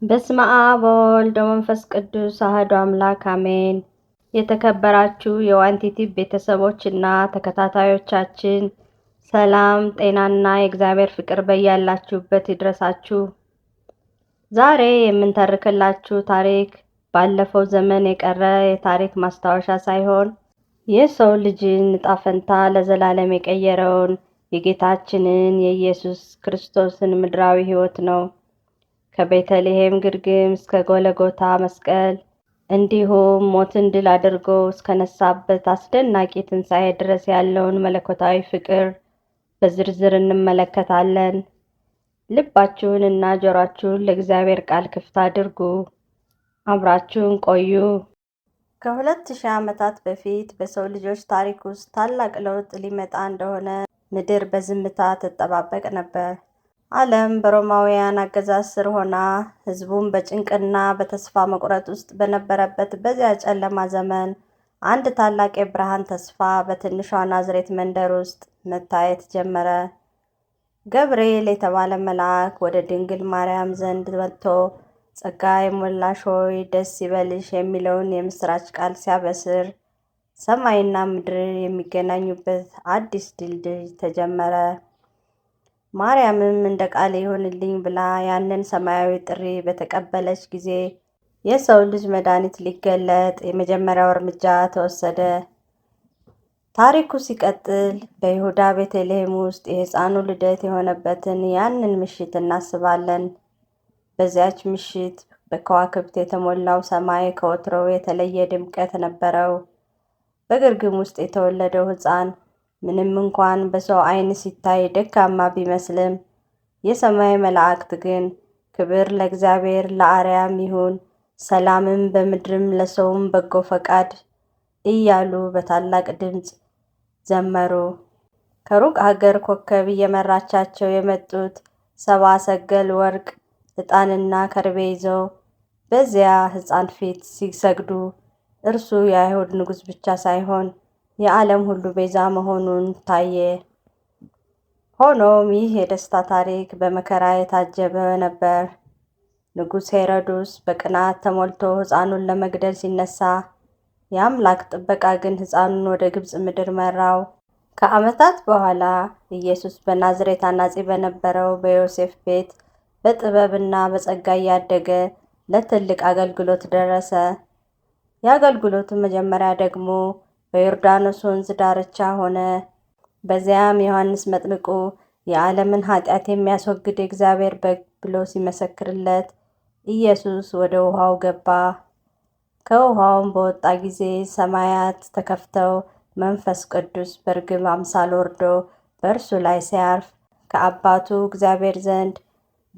በስመ አብ ወወልድ ወመንፈስ ቅዱስ አሐዱ አምላክ አሜን። የተከበራችሁ የዋንቲቲ ቤተሰቦች እና ተከታታዮቻችን ሰላም፣ ጤናና የእግዚአብሔር ፍቅር በያላችሁበት ይድረሳችሁ። ዛሬ የምንተርክላችሁ ታሪክ ባለፈው ዘመን የቀረ የታሪክ ማስታወሻ ሳይሆን የሰው ልጅን ዕጣ ፈንታ ለዘላለም የቀየረውን የጌታችንን የኢየሱስ ክርስቶስን ምድራዊ ሕይወት ነው። ከቤተልሔም ግርግም እስከ ጎለጎታ መስቀል እንዲሁም ሞትን ድል አድርጎ እስከነሳበት አስደናቂ ትንሣኤ ድረስ ያለውን መለኮታዊ ፍቅር በዝርዝር እንመለከታለን። ልባችሁን እና ጆሮአችሁን ለእግዚአብሔር ቃል ክፍት አድርጉ። አብራችሁን ቆዩ። ከ2000 ዓመታት በፊት በሰው ልጆች ታሪክ ውስጥ ታላቅ ለውጥ ሊመጣ እንደሆነ ምድር በዝምታ ትጠባበቅ ነበር። ዓለም በሮማውያን አገዛዝ ስር ሆና ሕዝቡም በጭንቅና በተስፋ መቁረጥ ውስጥ በነበረበት በዚያ ጨለማ ዘመን አንድ ታላቅ የብርሃን ተስፋ በትንሿ ናዝሬት መንደር ውስጥ መታየት ጀመረ። ገብርኤል የተባለ መልአክ ወደ ድንግል ማርያም ዘንድ መጥቶ ጸጋ የሞላሽ ሆይ ደስ ይበልሽ የሚለውን የምሥራች ቃል ሲያበስር ሰማይና ምድር የሚገናኙበት አዲስ ድልድይ ተጀመረ። ማርያምም እንደ ቃል ይሁንልኝ ብላ ያንን ሰማያዊ ጥሪ በተቀበለች ጊዜ የሰው ልጅ መድኃኒት ሊገለጥ የመጀመሪያው እርምጃ ተወሰደ። ታሪኩ ሲቀጥል በይሁዳ ቤተልሔም ውስጥ የሕፃኑ ልደት የሆነበትን ያንን ምሽት እናስባለን። በዚያች ምሽት በከዋክብት የተሞላው ሰማይ ከወትሮው የተለየ ድምቀት ነበረው። በግርግም ውስጥ የተወለደው ሕፃን ምንም እንኳን በሰው ዓይን ሲታይ ደካማ ቢመስልም የሰማይ መላእክት ግን ክብር ለእግዚአብሔር ለአርያም ይሁን፣ ሰላምም በምድርም ለሰውም በጎ ፈቃድ እያሉ በታላቅ ድምፅ ዘመሩ። ከሩቅ አገር ኮከብ እየመራቻቸው የመጡት ሰብአ ሰገል ወርቅ፣ ዕጣንና ከርቤ ይዘው በዚያ ሕፃን ፊት ሲሰግዱ እርሱ የአይሁድ ንጉሥ ብቻ ሳይሆን የዓለም ሁሉ ቤዛ መሆኑን ታየ። ሆኖም ይህ የደስታ ታሪክ በመከራ የታጀበ ነበር። ንጉሥ ሄሮድስ በቅናት ተሞልቶ ሕፃኑን ለመግደል ሲነሳ፣ የአምላክ ጥበቃ ግን ሕፃኑን ወደ ግብፅ ምድር መራው። ከዓመታት በኋላ ኢየሱስ በናዝሬት አናጺ በነበረው በዮሴፍ ቤት በጥበብና በጸጋ እያደገ ለትልቅ አገልግሎት ደረሰ። የአገልግሎቱ መጀመሪያ ደግሞ በዮርዳኖስ ወንዝ ዳርቻ ሆነ። በዚያም ዮሐንስ መጥምቁ የዓለምን ኃጢአት የሚያስወግድ የእግዚአብሔር በግ ብሎ ሲመሰክርለት ኢየሱስ ወደ ውሃው ገባ። ከውሃውም በወጣ ጊዜ ሰማያት ተከፍተው መንፈስ ቅዱስ በርግብ አምሳል ወርዶ በእርሱ ላይ ሲያርፍ ከአባቱ እግዚአብሔር ዘንድ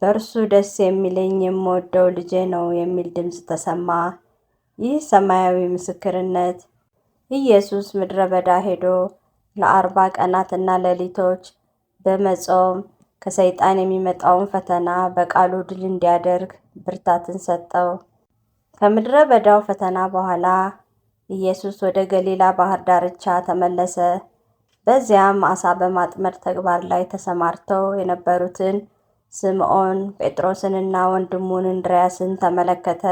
በእርሱ ደስ የሚለኝ የምወደው ልጄ ነው የሚል ድምፅ ተሰማ። ይህ ሰማያዊ ምስክርነት ኢየሱስ ምድረ በዳ ሄዶ ለ40 ቀናትና ሌሊቶች በመጾም ከሰይጣን የሚመጣውን ፈተና በቃሉ ድል እንዲያደርግ ብርታትን ሰጠው። ከምድረ በዳው ፈተና በኋላ ኢየሱስ ወደ ገሊላ ባህር ዳርቻ ተመለሰ። በዚያም ዓሣ በማጥመድ ተግባር ላይ ተሰማርተው የነበሩትን ስምዖን ጴጥሮስንና ወንድሙን እንድርያስን ተመለከተ።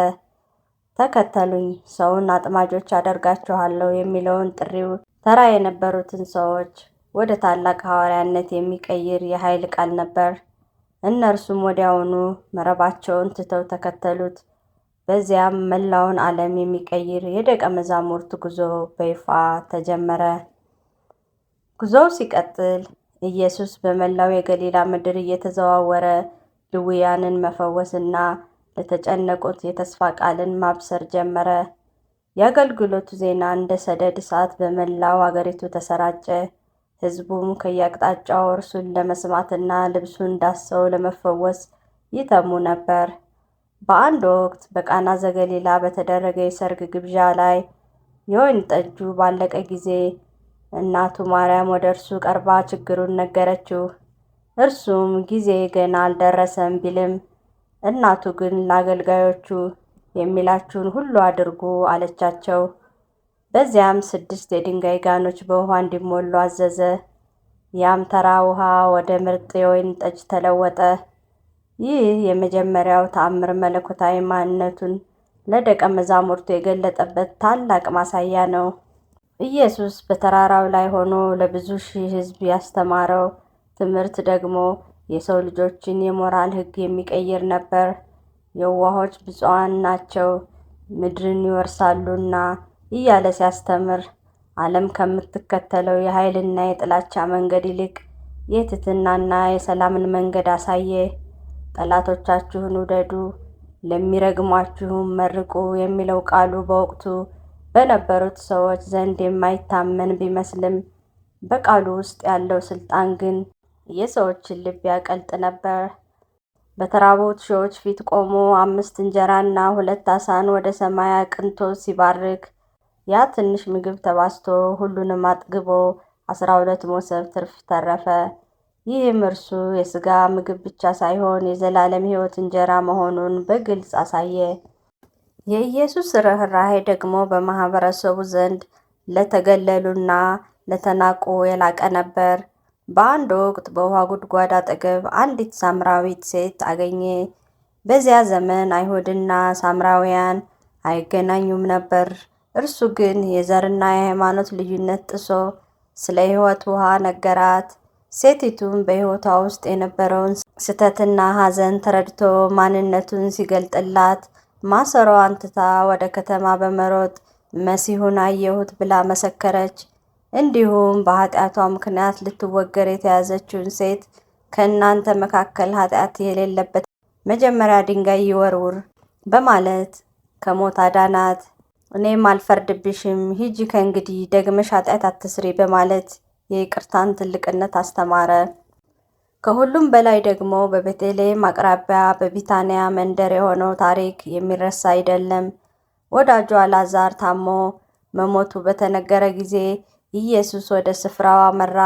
ተከተሉኝ፣ ሰውን አጥማጆች አደርጋችኋለሁ የሚለውን ጥሪው ተራ የነበሩትን ሰዎች ወደ ታላቅ ሐዋርያነት የሚቀይር የኃይል ቃል ነበር። እነርሱም ወዲያውኑ መረባቸውን ትተው ተከተሉት። በዚያም መላውን ዓለም የሚቀይር የደቀ መዛሙርት ጉዞ በይፋ ተጀመረ። ጉዞው ሲቀጥል ኢየሱስ በመላው የገሊላ ምድር እየተዘዋወረ ድውያንን መፈወስና ለተጨነቁት የተስፋ ቃልን ማብሰር ጀመረ። የአገልግሎቱ ዜና እንደ ሰደድ እሳት በመላው አገሪቱ ተሰራጨ። ሕዝቡም ከየአቅጣጫው እርሱን ለመስማትና ልብሱን ዳሰው ለመፈወስ ይተሙ ነበር። በአንድ ወቅት በቃና ዘገሊላ በተደረገ የሰርግ ግብዣ ላይ የወይን ጠጁ ባለቀ ጊዜ እናቱ ማርያም ወደ እርሱ ቀርባ ችግሩን ነገረችው። እርሱም ጊዜ ገና አልደረሰም ቢልም እናቱ ግን ለአገልጋዮቹ የሚላችሁን ሁሉ አድርጉ አለቻቸው። በዚያም 6 የድንጋይ ጋኖች በውሃ እንዲሞሉ አዘዘ። ያም ተራ ውሃ ወደ ምርጥ የወይን ጠጅ ተለወጠ። ይህ የመጀመሪያው ተአምር መለኮታዊ ማንነቱን ለደቀ መዛሙርቱ የገለጠበት ታላቅ ማሳያ ነው። ኢየሱስ በተራራው ላይ ሆኖ ለብዙ ሺህ ሕዝብ ያስተማረው ትምህርት ደግሞ የሰው ልጆችን የሞራል ሕግ የሚቀይር ነበር። የዋሆች ብፁዓን ናቸው ምድርን ይወርሳሉና እያለ ሲያስተምር ዓለም ከምትከተለው የኃይልና የጥላቻ መንገድ ይልቅ የትህትናና የሰላምን መንገድ አሳየ። ጠላቶቻችሁን ውደዱ፣ ለሚረግሟችሁም መርቁ የሚለው ቃሉ በወቅቱ በነበሩት ሰዎች ዘንድ የማይታመን ቢመስልም በቃሉ ውስጥ ያለው ስልጣን ግን የሰዎችን ልብ ያቀልጥ ነበር። በተራቡት ሺዎች ፊት ቆሞ 5 እንጀራና 2 ዓሣን ወደ ሰማይ አቅንቶ ሲባርክ ያ ትንሽ ምግብ ተባዝቶ ሁሉንም አጥግቦ 12 መሶብ ትርፍ ተረፈ። ይህም እርሱ የሥጋ ምግብ ብቻ ሳይሆን የዘላለም ሕይወት እንጀራ መሆኑን በግልጽ አሳየ። የኢየሱስ ርኅራኄ ደግሞ በማኅበረሰቡ ዘንድ ለተገለሉና ለተናቁ የላቀ ነበር። በአንድ ወቅት በውሃ ጉድጓድ አጠገብ አንዲት ሳምራዊት ሴት አገኘ። በዚያ ዘመን አይሁድና ሳምራውያን አይገናኙም ነበር። እርሱ ግን የዘርና የሃይማኖት ልዩነት ጥሶ ስለ ሕይወት ውሃ ነገራት። ሴቲቱም በሕይወቷ ውስጥ የነበረውን ስህተትና ሐዘን ተረድቶ ማንነቱን ሲገልጥላት ማሰሮዋን ትታ ወደ ከተማ በመሮጥ መሲሁን አየሁት ብላ መሰከረች። እንዲሁም በኃጢአቷ ምክንያት ልትወገር የተያዘችውን ሴት ከእናንተ መካከል ኃጢአት የሌለበት መጀመሪያ ድንጋይ ይወርውር በማለት ከሞት አዳናት። እኔም አልፈርድብሽም፣ ሂጂ ከእንግዲህ ደግመሽ ኃጢአት አትስሪ በማለት የይቅርታን ትልቅነት አስተማረ። ከሁሉም በላይ ደግሞ በቤተልሔም አቅራቢያ በቢታንያ መንደር የሆነው ታሪክ የሚረሳ አይደለም። ወዳጁ አልዓዛር ታሞ መሞቱ በተነገረ ጊዜ ኢየሱስ ወደ ስፍራው አመራ።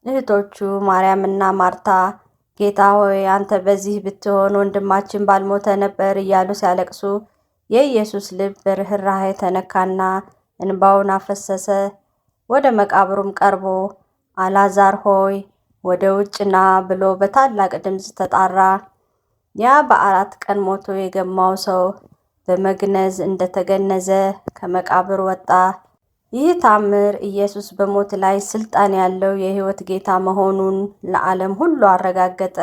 እህቶቹ ማርያምና ማርታ ጌታ ሆይ አንተ በዚህ ብትሆን ወንድማችን ባልሞተ ነበር እያሉ ሲያለቅሱ የኢየሱስ ልብ በርኅራኄ ተነካና እንባውን አፈሰሰ። ወደ መቃብሩም ቀርቦ አልዓዛር ሆይ ወደ ውጭ ና ብሎ በታላቅ ድምፅ ተጣራ። ያ በ4 ቀን ሞቶ የገማው ሰው በመግነዝ እንደተገነዘ ከመቃብር ወጣ። ይህ ታምር ኢየሱስ በሞት ላይ ስልጣን ያለው የሕይወት ጌታ መሆኑን ለዓለም ሁሉ አረጋገጠ።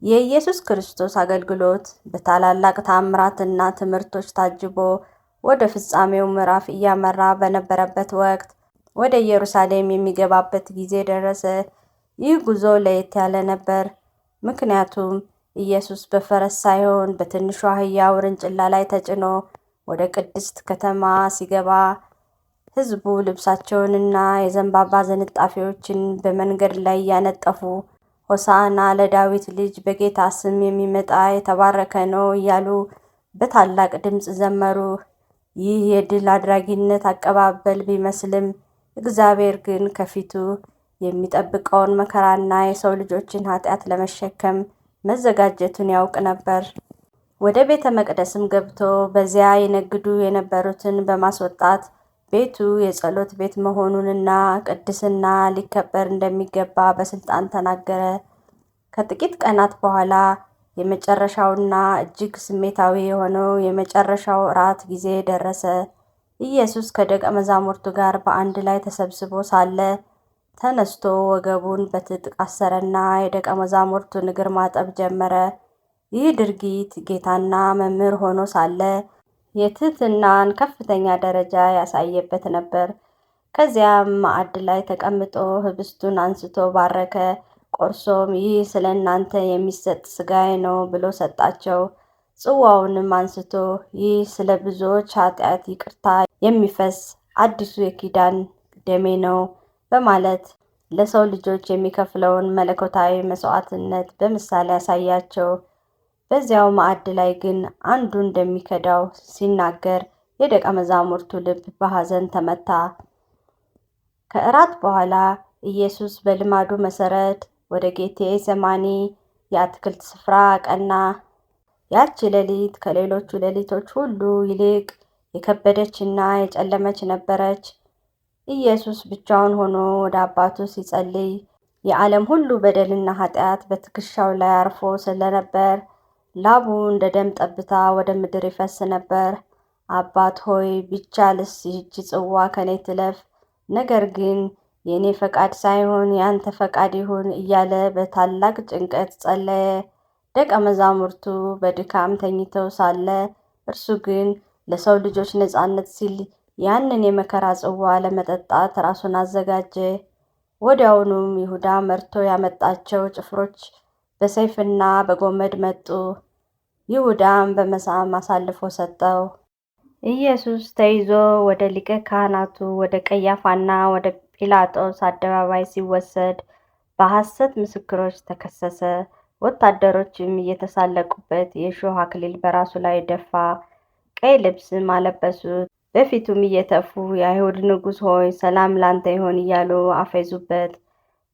የኢየሱስ ክርስቶስ አገልግሎት በታላላቅ ታምራትና ትምህርቶች ታጅቦ ወደ ፍጻሜው ምዕራፍ እያመራ በነበረበት ወቅት ወደ ኢየሩሳሌም የሚገባበት ጊዜ ደረሰ። ይህ ጉዞ ለየት ያለ ነበር፣ ምክንያቱም ኢየሱስ በፈረስ ሳይሆን በትንሿ አህያ ውርንጭላ ላይ ተጭኖ ወደ ቅድስት ከተማ ሲገባ ሕዝቡ ልብሳቸውንና የዘንባባ ዝንጣፊዎችን በመንገድ ላይ እያነጠፉ ሆሳዕና ለዳዊት ልጅ በጌታ ስም የሚመጣ የተባረከ ነው እያሉ በታላቅ ድምፅ ዘመሩ። ይህ የድል አድራጊነት አቀባበል ቢመስልም እግዚአብሔር ግን ከፊቱ የሚጠብቀውን መከራና የሰው ልጆችን ኃጢአት ለመሸከም መዘጋጀቱን ያውቅ ነበር። ወደ ቤተ መቅደስም ገብቶ በዚያ ይነግዱ የነበሩትን በማስወጣት ቤቱ የጸሎት ቤት መሆኑንና ቅድስና ሊከበር እንደሚገባ በስልጣን ተናገረ። ከጥቂት ቀናት በኋላ የመጨረሻውና እጅግ ስሜታዊ የሆነው የመጨረሻው እራት ጊዜ ደረሰ። ኢየሱስ ከደቀ መዛሙርቱ ጋር በአንድ ላይ ተሰብስቦ ሳለ ተነስቶ ወገቡን በትጥቅ አሰረና የደቀ መዛሙርቱን እግር ማጠብ ጀመረ። ይህ ድርጊት ጌታና መምህር ሆኖ ሳለ የትህትናን ከፍተኛ ደረጃ ያሳየበት ነበር። ከዚያም ማዕድ ላይ ተቀምጦ ህብስቱን አንስቶ ባረከ። ቆርሶም ይህ ስለ እናንተ የሚሰጥ ሥጋዬ ነው ብሎ ሰጣቸው። ጽዋውንም አንስቶ ይህ ስለ ብዙዎች ኃጢአት ይቅርታ የሚፈስ አዲሱ የኪዳን ደሜ ነው በማለት ለሰው ልጆች የሚከፍለውን መለኮታዊ መስዋዕትነት በምሳሌ ያሳያቸው። በዚያው ማዕድ ላይ ግን አንዱ እንደሚከዳው ሲናገር የደቀ መዛሙርቱ ልብ በሐዘን ተመታ። ከእራት በኋላ ኢየሱስ በልማዱ መሰረት ወደ ጌቴሴማኒ የአትክልት ስፍራ አቀና። ያቺ ሌሊት ከሌሎቹ ሌሊቶች ሁሉ ይልቅ የከበደችና የጨለመች ነበረች። ኢየሱስ ብቻውን ሆኖ ወደ አባቱ ሲጸልይ የዓለም ሁሉ በደልና ኃጢአት በትከሻው ላይ አርፎ ስለነበር ላቡ እንደ ደም ጠብታ ወደ ምድር ይፈስ ነበር። አባት ሆይ ቢቻልስ ይህች ጽዋ ከኔ ትለፍ፣ ነገር ግን የእኔ ፈቃድ ሳይሆን የአንተ ፈቃድ ይሁን እያለ በታላቅ ጭንቀት ጸለየ። ደቀ መዛሙርቱ በድካም ተኝተው ሳለ እርሱ ግን ለሰው ልጆች ነጻነት ሲል ያንን የመከራ ጽዋ ለመጠጣት ራሱን አዘጋጀ። ወዲያውኑም ይሁዳ መርቶ ያመጣቸው ጭፍሮች በሰይፍና በጎመድ መጡ። ይሁዳም በመሳም አሳልፎ ሰጠው። ኢየሱስ ተይዞ ወደ ሊቀ ካህናቱ ወደ ቀያፋና ወደ ጲላጦስ አደባባይ ሲወሰድ በሐሰት ምስክሮች ተከሰሰ። ወታደሮችም እየተሳለቁበት የእሾህ አክሊል በራሱ ላይ ደፋ፣ ቀይ ልብስም አለበሱት። በፊቱም እየተፉ የአይሁድ ንጉሥ ሆይ ሰላም ላንተ ይሆን እያሉ አፌዙበት።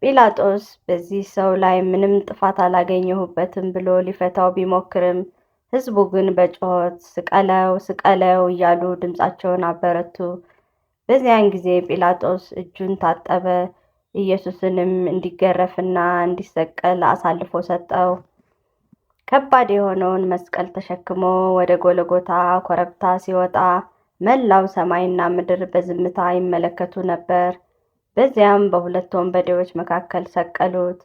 ጲላጦስ በዚህ ሰው ላይ ምንም ጥፋት አላገኘሁበትም ብሎ ሊፈታው ቢሞክርም ሕዝቡ ግን በጩኸት ስቀለው ስቀለው እያሉ ድምፃቸውን አበረቱ። በዚያን ጊዜ ጲላጦስ እጁን ታጠበ፣ ኢየሱስንም እንዲገረፍና እንዲሰቀል አሳልፎ ሰጠው። ከባድ የሆነውን መስቀል ተሸክሞ ወደ ጎልጎታ ኮረብታ ሲወጣ መላው ሰማይና ምድር በዝምታ ይመለከቱ ነበር። በዚያም በሁለት ወንበዴዎች መካከል ሰቀሉት።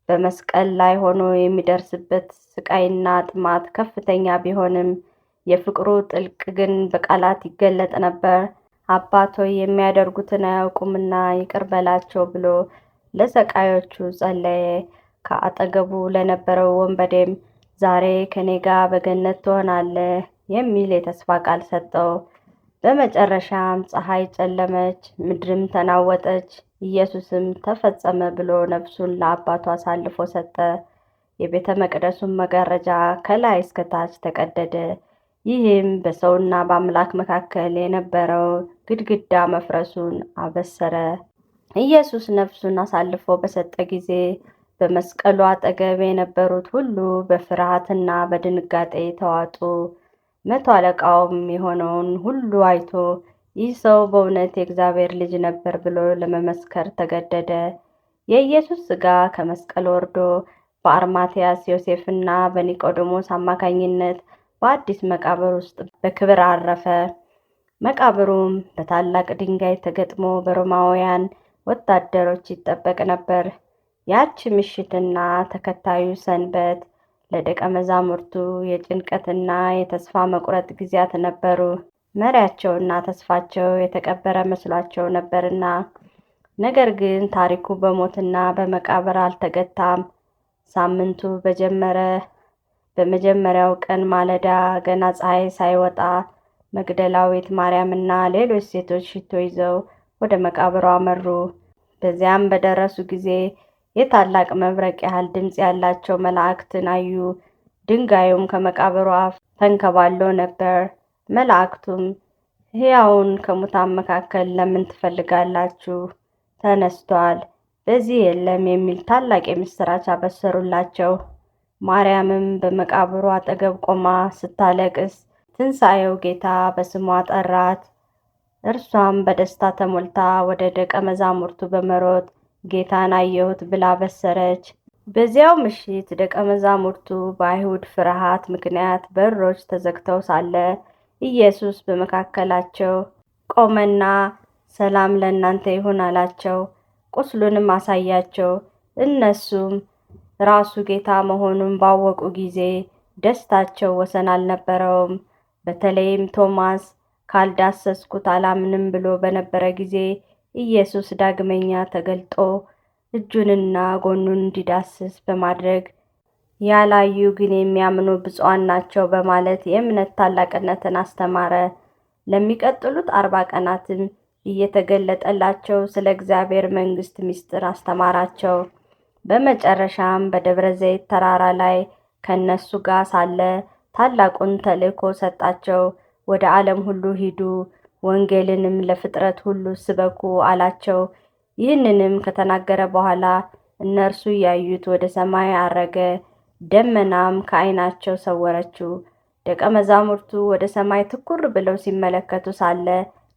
በመስቀል ላይ ሆኖ የሚደርስበት ስቃይና ጥማት ከፍተኛ ቢሆንም የፍቅሩ ጥልቅ ግን በቃላት ይገለጥ ነበር። አባት ሆይ የሚያደርጉትን አያውቁምና ይቅር በላቸው ብሎ ለሰቃዮቹ ጸለየ። ከአጠገቡ ለነበረው ወንበዴም ዛሬ ከኔ ጋር በገነት ትሆናለህ የሚል የተስፋ ቃል ሰጠው። በመጨረሻም ፀሐይ ጨለመች፣ ምድርም ተናወጠች። ኢየሱስም ተፈጸመ ብሎ ነፍሱን ለአባቱ አሳልፎ ሰጠ። የቤተ መቅደሱን መጋረጃ ከላይ እስከ ታች ተቀደደ። ይህም በሰውና በአምላክ መካከል የነበረው ግድግዳ መፍረሱን አበሰረ። ኢየሱስ ነፍሱን አሳልፎ በሰጠ ጊዜ በመስቀሉ አጠገብ የነበሩት ሁሉ በፍርሃትና በድንጋጤ ተዋጡ። መቶ አለቃውም የሆነውን ሁሉ አይቶ ይህ ሰው በእውነት የእግዚአብሔር ልጅ ነበር ብሎ ለመመስከር ተገደደ። የኢየሱስ ሥጋ ከመስቀል ወርዶ በአርማትያስ ዮሴፍና በኒቆዲሞስ አማካኝነት በአዲስ መቃብር ውስጥ በክብር አረፈ። መቃብሩም በታላቅ ድንጋይ ተገጥሞ በሮማውያን ወታደሮች ይጠበቅ ነበር። ያች ምሽትና ተከታዩ ሰንበት ለደቀ መዛሙርቱ የጭንቀትና የተስፋ መቁረጥ ጊዜያት ነበሩ። መሪያቸውና ተስፋቸው የተቀበረ መስሏቸው ነበርና። ነገር ግን ታሪኩ በሞትና በመቃብር አልተገታም። ሳምንቱ በመጀመሪያው ቀን ማለዳ ገና ፀሐይ ሳይወጣ መግደላዊት ማርያምና ሌሎች ሴቶች ሽቶ ይዘው ወደ መቃብሩ አመሩ። በዚያም በደረሱ ጊዜ የታላቅ መብረቅ ያህል ድምፅ ያላቸው መላእክትን አዩ። ድንጋዩም ከመቃብሩ አፍ ተንከባሎ ነበር። መላእክቱም ሕያውን ከሙታን መካከል ለምን ትፈልጋላችሁ? ተነስቷል፣ በዚህ የለም የሚል ታላቅ የምስራች አበሰሩላቸው። ማርያምም በመቃብሩ አጠገብ ቆማ ስታለቅስ ትንሣኤው ጌታ በስሟ ጠራት። እርሷም በደስታ ተሞልታ ወደ ደቀ መዛሙርቱ በመሮጥ ጌታን አየሁት ብላ በሰረች። በዚያው ምሽት ደቀ መዛሙርቱ በአይሁድ ፍርሃት ምክንያት በሮች ተዘግተው ሳለ ኢየሱስ በመካከላቸው ቆመና ሰላም ለእናንተ ይሁን አላቸው። ቁስሉንም አሳያቸው። እነሱም ራሱ ጌታ መሆኑን ባወቁ ጊዜ ደስታቸው ወሰን አልነበረውም። በተለይም ቶማስ ካልዳሰስኩት አላምንም ብሎ በነበረ ጊዜ ኢየሱስ ዳግመኛ ተገልጦ እጁንና ጎኑን እንዲዳስስ በማድረግ ያላዩ ግን የሚያምኑ ብፁዓን ናቸው በማለት የእምነት ታላቅነትን አስተማረ። ለሚቀጥሉት 40 ቀናትም እየተገለጠላቸው ስለ እግዚአብሔር መንግሥት ምስጢር አስተማራቸው። በመጨረሻም በደብረ ዘይት ተራራ ላይ ከነሱ ጋር ሳለ ታላቁን ተልእኮ ሰጣቸው። ወደ ዓለም ሁሉ ሂዱ፣ ወንጌልንም ለፍጥረት ሁሉ ስበኩ አላቸው። ይህንንም ከተናገረ በኋላ እነርሱ ያዩት ወደ ሰማይ አረገ፣ ደመናም ከዓይናቸው ሰወረችው። ደቀ መዛሙርቱ ወደ ሰማይ ትኩር ብለው ሲመለከቱ ሳለ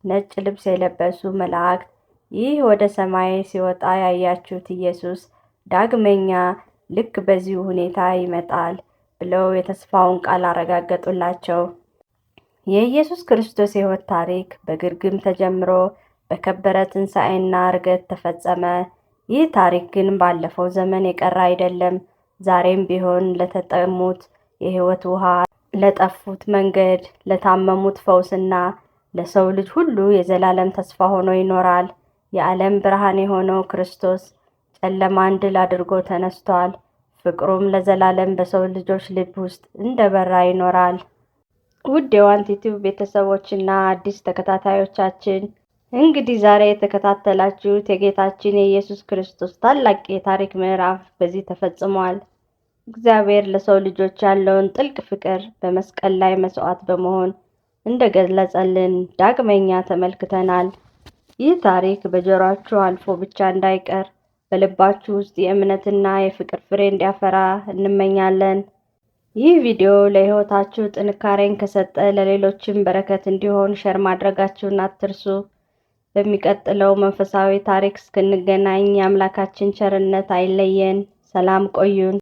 ነጭ ልብስ የለበሱ መላእክት ይህ ወደ ሰማይ ሲወጣ ያያችሁት ኢየሱስ ዳግመኛ ልክ በዚሁ ሁኔታ ይመጣል ብለው የተስፋውን ቃል አረጋገጡላቸው። የኢየሱስ ክርስቶስ የሕይወት ታሪክ በግርግም ተጀምሮ በከበረ ትንሣኤና ዕርገት ተፈጸመ። ይህ ታሪክ ግን ባለፈው ዘመን የቀረ አይደለም። ዛሬም ቢሆን ለተጠሙት የሕይወት ውሃ፣ ለጠፉት መንገድ፣ ለታመሙት ፈውስና ለሰው ልጅ ሁሉ የዘላለም ተስፋ ሆኖ ይኖራል። የዓለም ብርሃን የሆነው ክርስቶስ ጨለማን ድል አድርጎ ተነስቷል። ፍቅሩም ለዘላለም በሰው ልጆች ልብ ውስጥ እንደበራ ይኖራል። ውድ የዋንቲ ቲዩብ ቤተሰቦችና አዲስ ተከታታዮቻችን እንግዲህ ዛሬ የተከታተላችሁት የጌታችን የኢየሱስ ክርስቶስ ታላቅ የታሪክ ምዕራፍ በዚህ ተፈጽሟል። እግዚአብሔር ለሰው ልጆች ያለውን ጥልቅ ፍቅር በመስቀል ላይ መስዋዕት በመሆን እንደገለጸልን ዳግመኛ ተመልክተናል። ይህ ታሪክ በጆሮአችሁ አልፎ ብቻ እንዳይቀር በልባችሁ ውስጥ የእምነትና የፍቅር ፍሬ እንዲያፈራ እንመኛለን። ይህ ቪዲዮ ለሕይወታችሁ ጥንካሬን ከሰጠ ለሌሎችም በረከት እንዲሆን ሼር ማድረጋችሁን አትርሱ። በሚቀጥለው መንፈሳዊ ታሪክ እስክንገናኝ የአምላካችን ቸርነት አይለየን። ሰላም ቆዩን።